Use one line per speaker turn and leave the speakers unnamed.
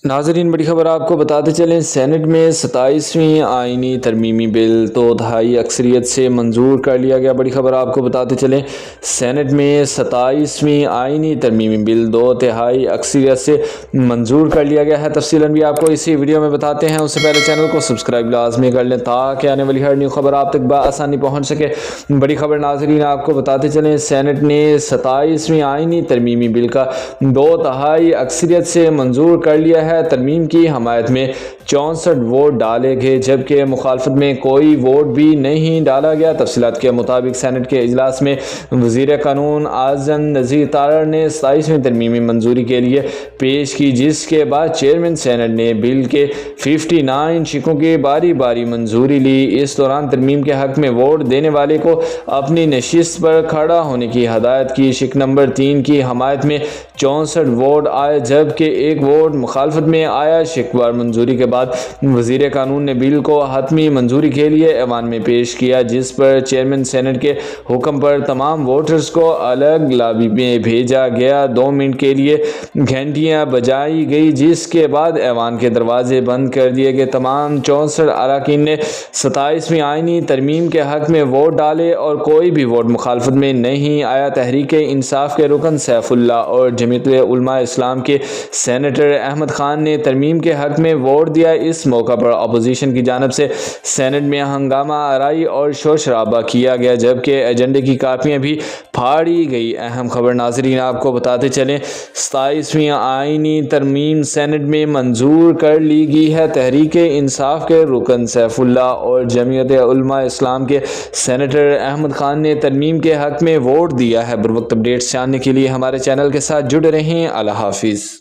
ناظرین، بڑی خبر آپ کو بتاتے چلیں، سینٹ میں 27ویں آئینی ترمیمی بل 2/3 اکثریت سے منظور کر لیا گیا۔ بڑی خبر آپ کو بتاتے چلیں، سینٹ میں 27ویں آئینی ترمیمی بل 2/3 اکثریت سے منظور کر لیا گیا ہے۔ تفصیلاً بھی آپ کو اسی ویڈیو میں بتاتے ہیں۔ اس سے پہلے چینل کو سبسکرائب لازمی کر لیں تاکہ آنے والی ہر نیو خبر آپ تک بآسانی پہنچ سکے۔ بڑی خبر ناظرین آپ کو بتاتے چلیں، سینٹ نے 27ویں آئینی ترمیمی بل کا 2/3 اکثریت سے منظور کر لیا ہے۔ ترمیم کی حمایت میں 64 ووٹ ڈالے گئے جبکہ مخالفت میں کوئی ووٹ بھی نہیں ڈالا گیا۔ تفصیلات کے مطابق سینٹ کے اجلاس میں وزیر قانون اعظم نذیر تارڑ نے 27ویں ترمیمی منظوری کے لیے پیش کی، جس کے بعد چیئرمین سینٹ نے بل کے 59 شقوں کی باری باری منظوری لی۔ اس دوران ترمیم کے حق میں ووٹ دینے والے کو اپنی نشست پر کھڑا ہونے کی ہدایت کی۔ شق نمبر 3 کی حمایت میں 64 ووٹ آئے جبکہ 1 ووٹ مخالفت میں آیا۔ شق وار منظوری کے بعد وزیر قانون نے بل کو حتمی منظوری کے لیے ایوان میں پیش کیا، جس پر چیئرمین سینٹ کے حکم پر تمام ووٹرز کو الگ لابی میں بھیجا گیا۔ 2 منٹ کے لیے گھنٹیاں بجائی گئی، جس کے بعد ایوان کے دروازے بند کر دیے گئے۔ تمام 64 اراکین نے 27ویں آئینی ترمیم کے حق میں ووٹ ڈالے اور کوئی بھی ووٹ مخالفت میں نہیں آیا۔ تحریک انصاف کے رکن سیف اللہ اور جمعیت علماء اسلام کے سینیٹر احمد خان نے ترمیم کے حق میں ووٹ دیا۔ اس موقع پر اپوزیشن کی جانب سے سینٹ میں ہنگامہ آرائی اور شور شرابہ کیا گیا جبکہ ایجنڈے کی کاپیاں بھی پھاڑی گئی۔ اہم خبر ناظرین آپ کو بتاتے چلیں، 27ویں آئینی ترمیم سینٹ میں منظور کر لی گئی ہے۔ تحریک انصاف کے رکن سیف اللہ اور جمعیت علماء اسلام کے سینیٹر احمد خان نے ترمیم کے حق میں ووٹ دیا ہے۔ بروقت اپڈیٹس جاننے کے لیے ہمارے چینل کے ساتھ جڑے رہیں۔ اللہ حافظ۔